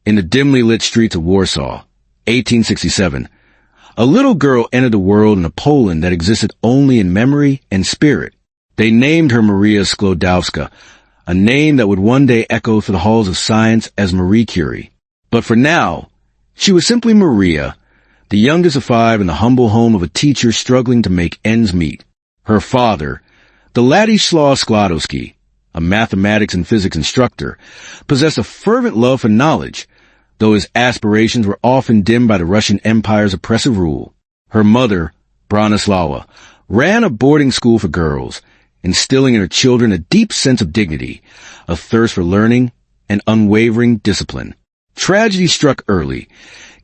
In the dimly lit streets of Warsaw, 1867, a little girl entered the world in a Poland that existed only in memory and spirit. They named her Maria Sklodowska, a name that would one day echo through the halls of science as Marie Curie. But for now, she was simply Maria, the youngest of 5 in the humble home of a teacher struggling to make ends meet. Her father, the Ladislaw Sklodowski, a mathematics and physics instructor, possessed a fervent love for knowledge, though his aspirations were often dimmed by the Russian Empire's oppressive rule. Her mother, Bronislawa, ran a boarding school for girls, instilling in her children a deep sense of dignity, a thirst for learning, and unwavering discipline. Tragedy struck early,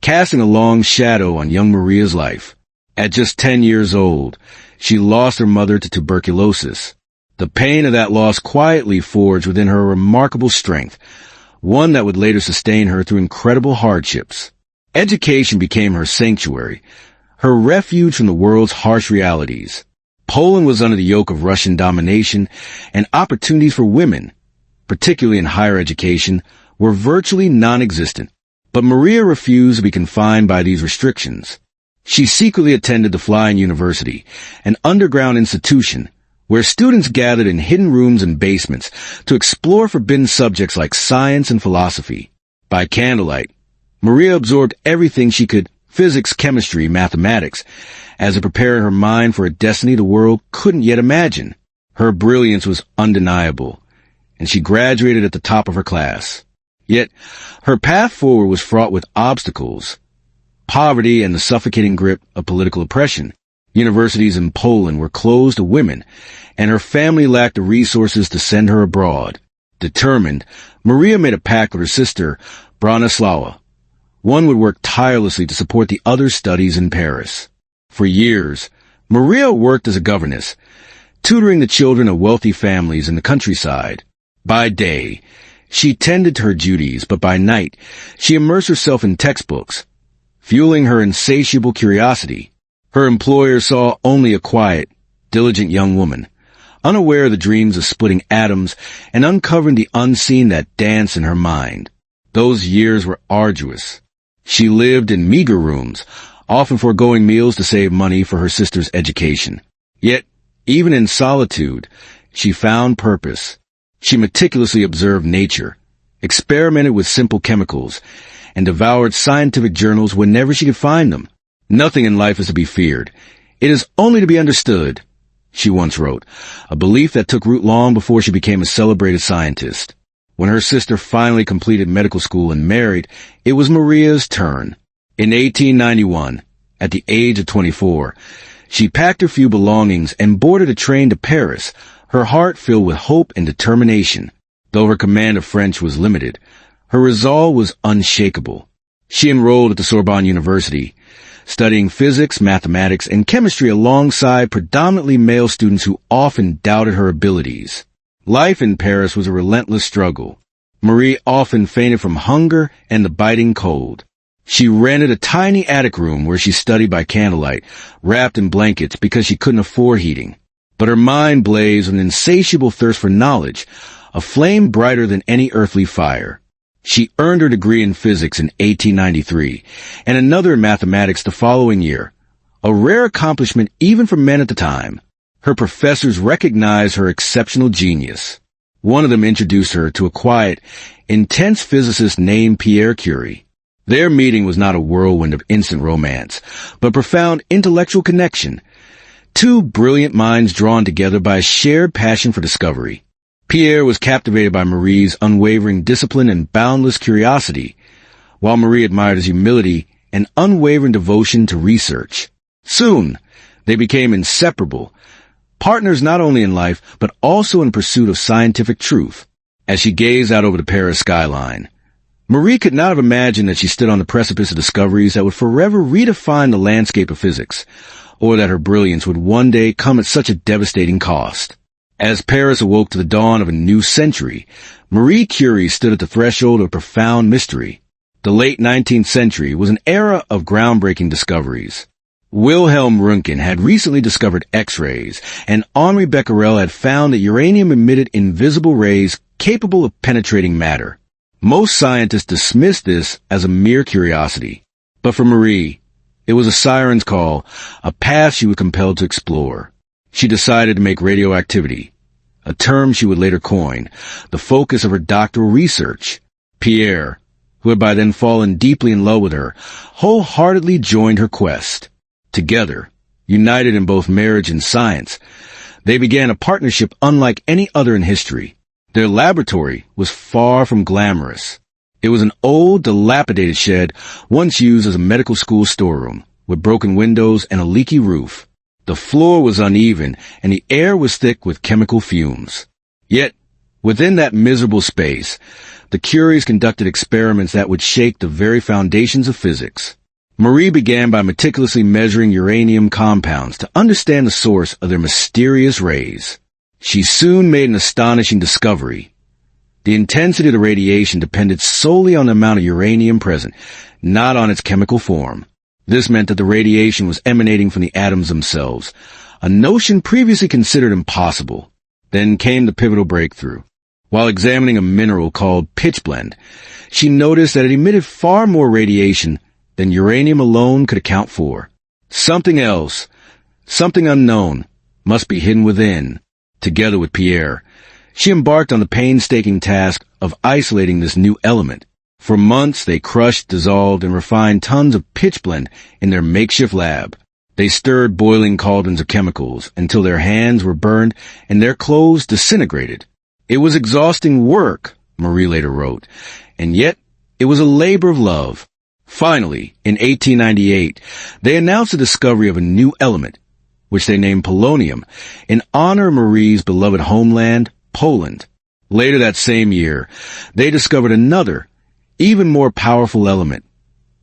casting a long shadow on young Maria's life. At just 10 years old, she lost her mother to tuberculosis. The pain of that loss quietly forged within her a remarkable strength, one that would later sustain her through incredible hardships. Education became her sanctuary, her refuge from the world's harsh realities. Poland was under the yoke of Russian domination, and opportunities for women, particularly in higher education, were virtually non-existent. But Maria refused to be confined by these restrictions. She secretly attended the Flying University, an underground institution where students gathered in hidden rooms and basements to explore forbidden subjects like science and philosophy. By candlelight, Maria absorbed everything she could, physics, chemistry, mathematics, as it prepared her mind for a destiny the world couldn't yet imagine. Her brilliance was undeniable, and she graduated at the top of her class. Yet, her path forward was fraught with obstacles, poverty and the suffocating grip of political oppression. Universities in Poland were closed to women, and her family lacked the resources to send her abroad. Determined, Maria made a pact with her sister, Bronislawa. One would work tirelessly to support the other's studies in Paris. For years, Maria worked as a governess, tutoring the children of wealthy families in the countryside. By day, she tended to her duties, but by night, she immersed herself in textbooks, fueling her insatiable curiosity. Her employer saw only a quiet, diligent young woman, unaware of the dreams of splitting atoms and uncovering the unseen that danced in her mind. Those years were arduous. She lived in meager rooms, often foregoing meals to save money for her sister's education. Yet, even in solitude, she found purpose. She meticulously observed nature, experimented with simple chemicals, and devoured scientific journals whenever she could find them. Nothing in life is to be feared. It is only to be understood, she once wrote, a belief that took root long before she became a celebrated scientist. When her sister finally completed medical school and married, it was Maria's turn. In 1891, at the age of 24, she packed her few belongings and boarded a train to Paris, her heart filled with hope and determination. Though her command of French was limited, her resolve was unshakable. She enrolled at the Sorbonne University, studying physics, mathematics, and chemistry alongside predominantly male students who often doubted her abilities. Life in Paris was a relentless struggle. Marie often fainted from hunger and the biting cold. She rented a tiny attic room where she studied by candlelight, wrapped in blankets because she couldn't afford heating. But her mind blazed with an insatiable thirst for knowledge, a flame brighter than any earthly fire. She earned her degree in physics in 1893, and another in mathematics the following year, a rare accomplishment even for men at the time. Her professors recognized her exceptional genius. One of them introduced her to a quiet, intense physicist named Marie Curie. Their meeting was not a whirlwind of instant romance, but profound intellectual connection. Two brilliant minds drawn together by a shared passion for discovery. Pierre was captivated by Marie's unwavering discipline and boundless curiosity, while Marie admired his humility and unwavering devotion to research. Soon, they became inseparable, partners not only in life, but also in pursuit of scientific truth. As she gazed out over the Paris skyline, Marie could not have imagined that she stood on the precipice of discoveries that would forever redefine the landscape of physics, or that her brilliance would one day come at such a devastating cost. As Paris awoke to the dawn of a new century, Marie Curie stood at the threshold of profound mystery. The late 19th century was an era of groundbreaking discoveries. Wilhelm Röntgen had recently discovered X-rays, and Henri Becquerel had found that uranium emitted invisible rays capable of penetrating matter. Most scientists dismiss this as a mere curiosity. But for Marie, it was a siren's call, a path she was compelled to explore. She decided to make radioactivity, a term she would later coin, the focus of her doctoral research. Pierre, who had by then fallen deeply in love with her, wholeheartedly joined her quest. Together, united in both marriage and science, they began a partnership unlike any other in history. Their laboratory was far from glamorous. It was an old, dilapidated shed once used as a medical school storeroom, with broken windows and a leaky roof. The floor was uneven, and the air was thick with chemical fumes. Yet, within that miserable space, the Curies conducted experiments that would shake the very foundations of physics. Marie began by meticulously measuring uranium compounds to understand the source of their mysterious rays. She soon made an astonishing discovery. The intensity of the radiation depended solely on the amount of uranium present, not on its chemical form. This meant that the radiation was emanating from the atoms themselves, a notion previously considered impossible. Then came the pivotal breakthrough. While examining a mineral called pitchblende, she noticed that it emitted far more radiation than uranium alone could account for. Something else, something unknown, must be hidden within. Together with Pierre, she embarked on the painstaking task of isolating this new element. For months, they crushed, dissolved, and refined tons of pitchblende in their makeshift lab. They stirred boiling cauldrons of chemicals until their hands were burned and their clothes disintegrated. It was exhausting work, Marie later wrote, and yet it was a labor of love. Finally, in 1898, they announced the discovery of a new element, which they named polonium, in honor of Marie's beloved homeland, Poland. Later that same year, they discovered another, even more powerful element,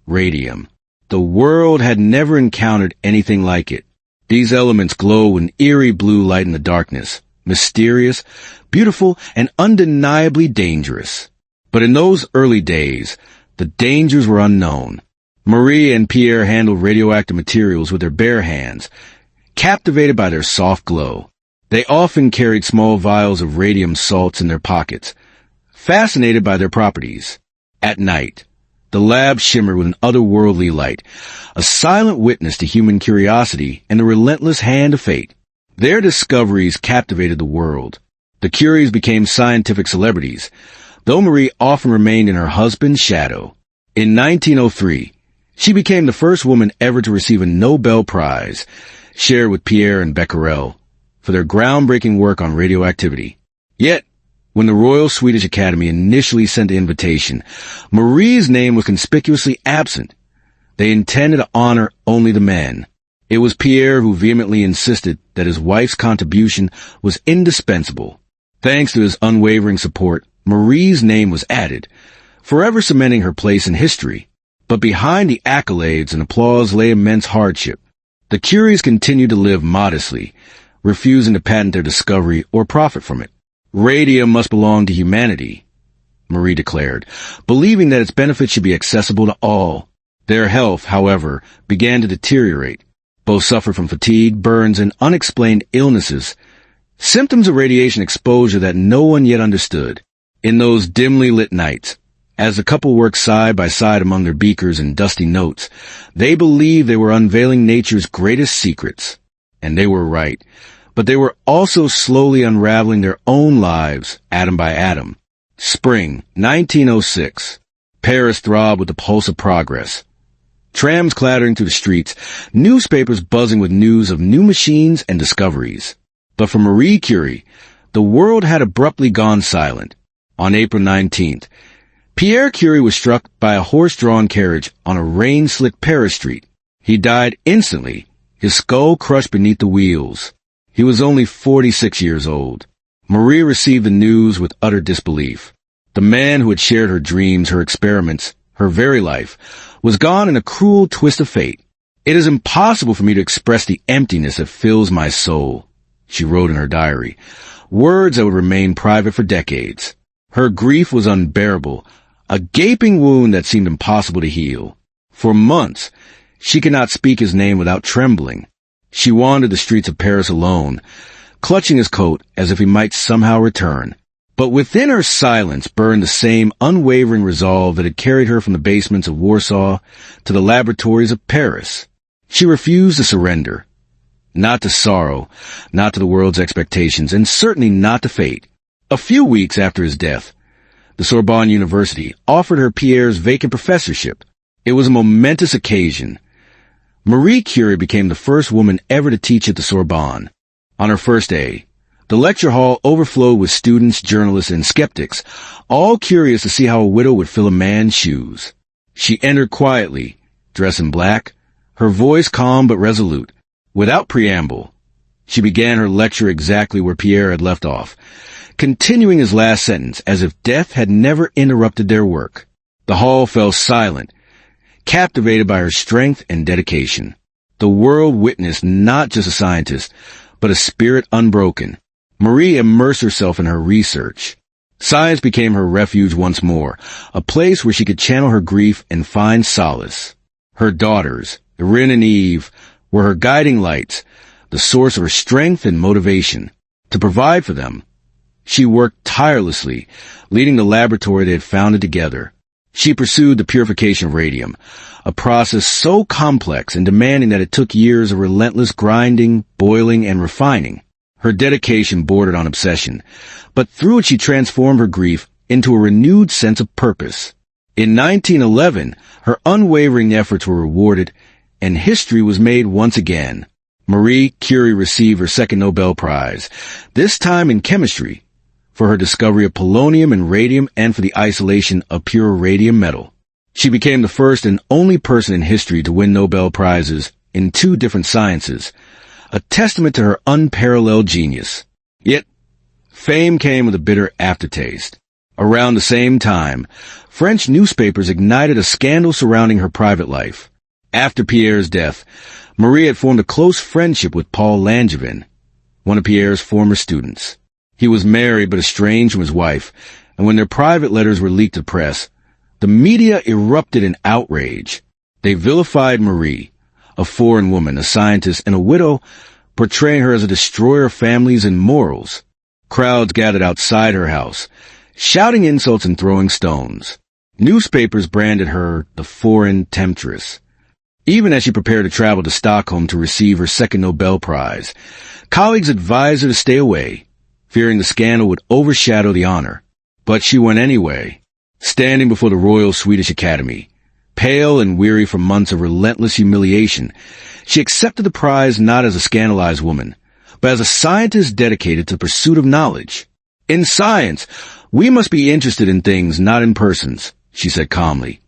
radium. The world had never encountered anything like it. These elements glow with an eerie blue light in the darkness, mysterious, beautiful, and undeniably dangerous. But in those early days, the dangers were unknown. Marie and Pierre handled radioactive materials with their bare hands, captivated by their soft glow. They often carried small vials of radium salts in their pockets, fascinated by their properties. At night, the lab shimmered with an otherworldly light, a silent witness to human curiosity and the relentless hand of fate. Their discoveries captivated the world. The Curies became scientific celebrities, though Marie often remained in her husband's shadow. In 1903, she became the first woman ever to receive a Nobel Prize, shared with Pierre and Becquerel, for their groundbreaking work on radioactivity. Yet, when the Royal Swedish Academy initially sent the invitation, Marie's name was conspicuously absent. They intended to honor only the men. It was Pierre who vehemently insisted that his wife's contribution was indispensable. Thanks to his unwavering support, Marie's name was added, forever cementing her place in history. But behind the accolades and applause lay immense hardship. The Curies continued to live modestly, refusing to patent their discovery or profit from it. Radium must belong to humanity, Marie declared, believing that its benefits should be accessible to all. Their health, however, began to deteriorate. Both suffered from fatigue, burns, and unexplained illnesses, symptoms of radiation exposure that no one yet understood. In those dimly lit nights, as the couple worked side by side among their beakers and dusty notes, they believed they were unveiling nature's greatest secrets. And they were right. But they were also slowly unraveling their own lives, atom by atom. Spring, 1906. Paris throbbed with the pulse of progress. Trams clattering through the streets, newspapers buzzing with news of new machines and discoveries. But for Marie Curie, the world had abruptly gone silent. On April 19th, Pierre Curie was struck by a horse-drawn carriage on a rain-slicked Paris street. He died instantly, his skull crushed beneath the wheels. He was only 46 years old. Marie received the news with utter disbelief. The man who had shared her dreams, her experiments, her very life, was gone in a cruel twist of fate. "It is impossible for me to express the emptiness that fills my soul," she wrote in her diary, words that would remain private for decades. Her grief was unbearable, a gaping wound that seemed impossible to heal. For months, she could not speak his name without trembling. She wandered the streets of Paris alone, clutching his coat as if he might somehow return. But within her silence burned the same unwavering resolve that had carried her from the basements of Warsaw to the laboratories of Paris. She refused to surrender. Not to sorrow, not to the world's expectations, and certainly not to fate. A few weeks after his death, the Sorbonne University offered her Pierre's vacant professorship. It was a momentous occasion. Marie Curie became the first woman ever to teach at the Sorbonne. On her first day, the lecture hall overflowed with students, journalists, and skeptics, all curious to see how a widow would fill a man's shoes. She entered quietly, dressed in black, her voice calm but resolute. Without preamble, she began her lecture exactly where Pierre had left off, continuing his last sentence as if death had never interrupted their work. The hall fell silent, captivated by her strength and dedication. The world witnessed not just a scientist, but a spirit unbroken. Marie immersed herself in her research. Science became her refuge once more, a place where she could channel her grief and find solace. Her daughters, Irene and Eve, were her guiding lights, the source of her strength and motivation. To provide for them, she worked tirelessly, leading the laboratory they had founded together. She pursued the purification of radium, a process so complex and demanding that it took years of relentless grinding, boiling, and refining. Her dedication bordered on obsession, but through it she transformed her grief into a renewed sense of purpose. In 1911, her unwavering efforts were rewarded, and history was made once again. Marie Curie received her second Nobel Prize, this time in chemistry, for her discovery of polonium and radium and for the isolation of pure radium metal. She became the first and only person in history to win Nobel Prizes in 2 different sciences, a testament to her unparalleled genius. Yet, fame came with a bitter aftertaste. Around the same time, French newspapers ignited a scandal surrounding her private life. After Pierre's death, Marie had formed a close friendship with Paul Langevin, one of Pierre's former students. He was married but estranged from his wife, and when their private letters were leaked to the press, the media erupted in outrage. They vilified Marie, a foreign woman, a scientist, and a widow, portraying her as a destroyer of families and morals. Crowds gathered outside her house, shouting insults and throwing stones. Newspapers branded her the foreign temptress. Even as she prepared to travel to Stockholm to receive her second Nobel Prize, colleagues advised her to stay away, fearing the scandal would overshadow the honor. But she went anyway, standing before the Royal Swedish Academy. Pale and weary from months of relentless humiliation, she accepted the prize not as a scandalized woman, but as a scientist dedicated to the pursuit of knowledge. In science, we must be interested in things, not in persons, she said calmly.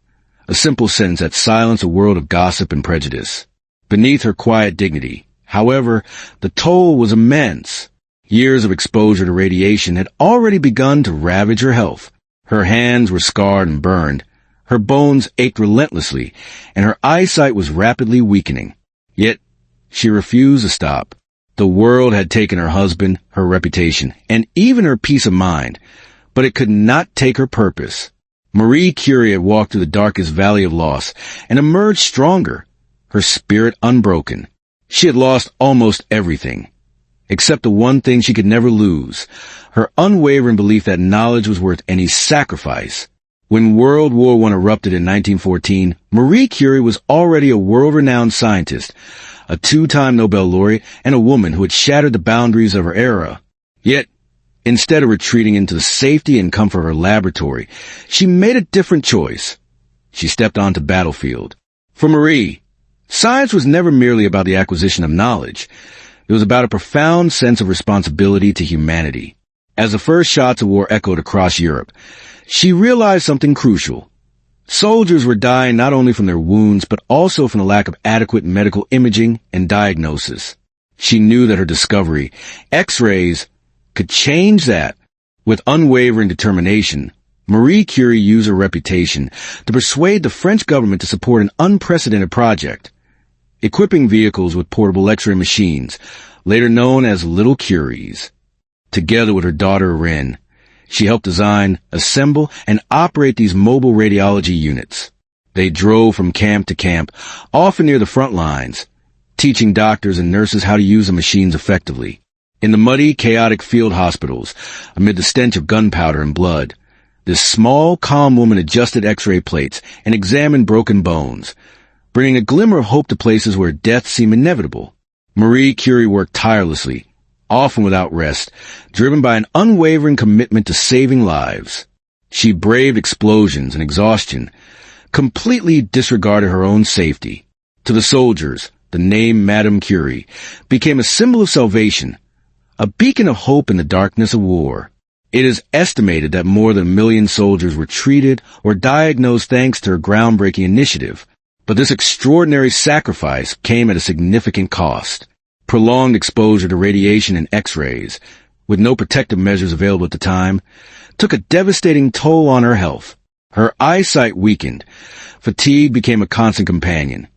A simple sentence that silenced a world of gossip and prejudice. Beneath her quiet dignity, however, the toll was immense. Years of exposure to radiation had already begun to ravage her health. Her hands were scarred and burned. Her bones ached relentlessly, and her eyesight was rapidly weakening. Yet, she refused to stop. The world had taken her husband, her reputation, and even her peace of mind, but it could not take her purpose. Marie Curie had walked through the darkest valley of loss and emerged stronger, her spirit unbroken. She had lost almost everything, except the one thing she could never lose, her unwavering belief that knowledge was worth any sacrifice. When World War I erupted in 1914, Marie Curie was already a world-renowned scientist, a 2-time Nobel laureate, and a woman who had shattered the boundaries of her era. Yet, instead of retreating into the safety and comfort of her laboratory, she made a different choice. She stepped onto the battlefield. For Marie, science was never merely about the acquisition of knowledge. It was about a profound sense of responsibility to humanity. As the first shots of war echoed across Europe, she realized something crucial. Soldiers were dying not only from their wounds, but also from the lack of adequate medical imaging and diagnosis. She knew that her discovery, X-rays, could change that. With unwavering determination, Marie Curie used her reputation to persuade the French government to support an unprecedented project, equipping vehicles with portable X-ray machines, later known as Little Curies. Together with her daughter Irene, she helped design, assemble, and operate these mobile radiology units. They drove from camp to camp, often near the front lines, teaching doctors and nurses how to use the machines effectively. In the muddy, chaotic field hospitals, amid the stench of gunpowder and blood, this small, calm woman adjusted X-ray plates and examined broken bones, bringing a glimmer of hope to places where death seemed inevitable. Marie Curie worked tirelessly, often without rest, driven by an unwavering commitment to saving lives. She braved explosions and exhaustion, completely disregarded her own safety. To the soldiers, the name Madame Curie became a symbol of salvation, a beacon of hope in the darkness of war. It is estimated that more than 1 million soldiers were treated or diagnosed thanks to her groundbreaking initiative. But this extraordinary sacrifice came at a significant cost. Prolonged exposure to radiation and X-rays, with no protective measures available at the time, took a devastating toll on her health. Her eyesight weakened. Fatigue became a constant companion.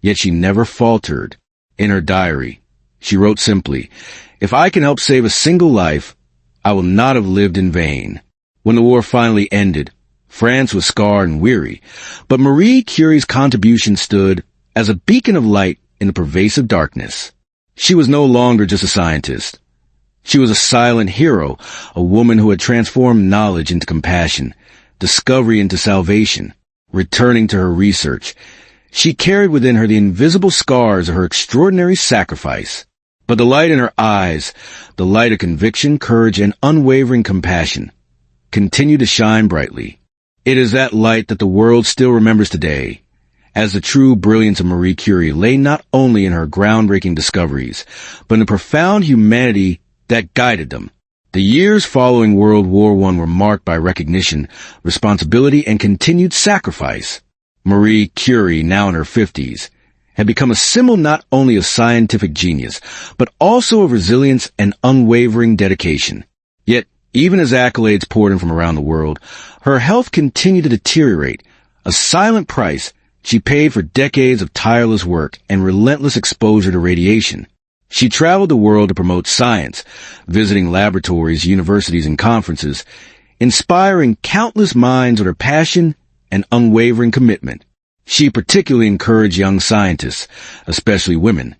Yet she never faltered. In her diary, she wrote simply, "If I can help save a single life, I will not have lived in vain." When the war finally ended, France was scarred and weary, but Marie Curie's contribution stood as a beacon of light in the pervasive darkness. She was no longer just a scientist. She was a silent hero, a woman who had transformed knowledge into compassion, discovery into salvation. Returning to her research, she carried within her the invisible scars of her extraordinary sacrifice. But the light in her eyes, the light of conviction, courage, and unwavering compassion, continued to shine brightly. It is that light that the world still remembers today, as the true brilliance of Marie Curie lay not only in her groundbreaking discoveries, but in the profound humanity that guided them. The years following World War I were marked by recognition, responsibility, and continued sacrifice. Marie Curie, now in her 50s, had become a symbol not only of scientific genius, but also of resilience and unwavering dedication. Yet, even as accolades poured in from around the world, her health continued to deteriorate, a silent price she paid for decades of tireless work and relentless exposure to radiation. She traveled the world to promote science, visiting laboratories, universities, and conferences, inspiring countless minds with her passion and unwavering commitment. She particularly encouraged young scientists, especially women,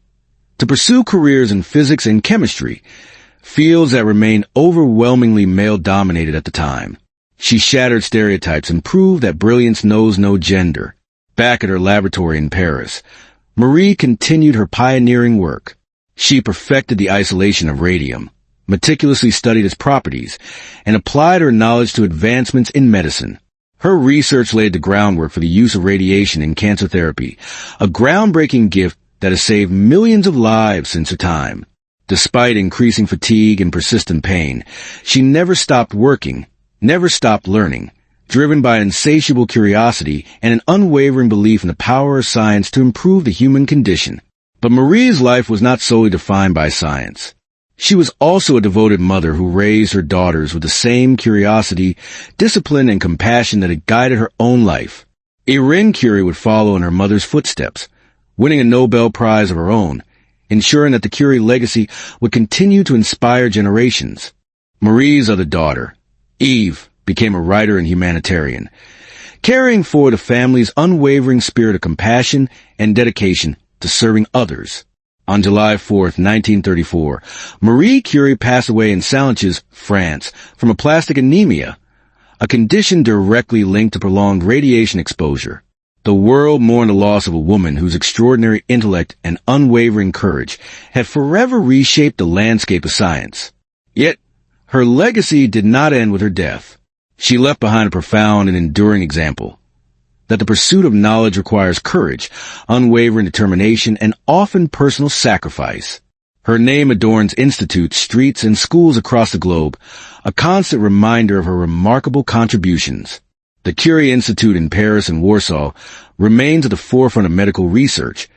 to pursue careers in physics and chemistry, fields that remained overwhelmingly male-dominated at the time. She shattered stereotypes and proved that brilliance knows no gender. Back at her laboratory in Paris, Marie continued her pioneering work. She perfected the isolation of radium, meticulously studied its properties, and applied her knowledge to advancements in medicine. Her research laid the groundwork for the use of radiation in cancer therapy, a groundbreaking gift that has saved millions of lives since her time. Despite increasing fatigue and persistent pain, she never stopped working, never stopped learning, driven by insatiable curiosity and an unwavering belief in the power of science to improve the human condition. But Marie's life was not solely defined by science. She was also a devoted mother who raised her daughters with the same curiosity, discipline, and compassion that had guided her own life. Marie Curie would follow in her mother's footsteps, winning a Nobel Prize of her own, ensuring that the Curie legacy would continue to inspire generations. Marie's other daughter, Eve, became a writer and humanitarian, carrying forward the family's unwavering spirit of compassion and dedication to serving others. On July 4th, 1934, Marie Curie passed away in Salanches, France, from aplastic anemia, a condition directly linked to prolonged radiation exposure. The world mourned the loss of a woman whose extraordinary intellect and unwavering courage had forever reshaped the landscape of science. Yet, her legacy did not end with her death. She left behind a profound and enduring example that the pursuit of knowledge requires courage, unwavering determination, and often personal sacrifice. Her name adorns institutes, streets, and schools across the globe, a constant reminder of her remarkable contributions. The Curie Institute in Paris and Warsaw remains at the forefront of medical research,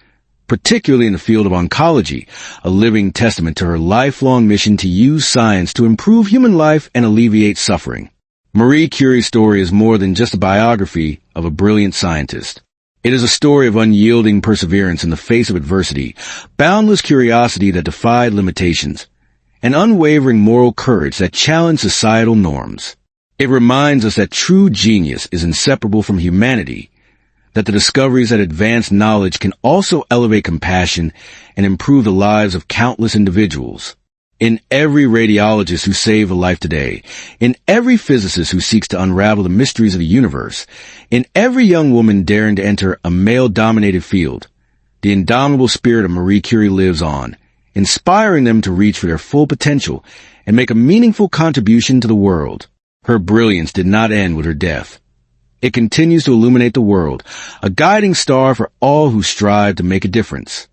particularly in the field of oncology, a living testament to her lifelong mission to use science to improve human life and alleviate suffering. Marie Curie's story is more than just a biography of a brilliant scientist. It is a story of unyielding perseverance in the face of adversity, boundless curiosity that defied limitations, and unwavering moral courage that challenged societal norms. It reminds us that true genius is inseparable from humanity, that the discoveries that advance knowledge can also elevate compassion and improve the lives of countless individuals. In every radiologist who saved a life today, in every physicist who seeks to unravel the mysteries of the universe, in every young woman daring to enter a male-dominated field, the indomitable spirit of Marie Curie lives on, inspiring them to reach for their full potential and make a meaningful contribution to the world. Her brilliance did not end with her death. It continues to illuminate the world, a guiding star for all who strive to make a difference.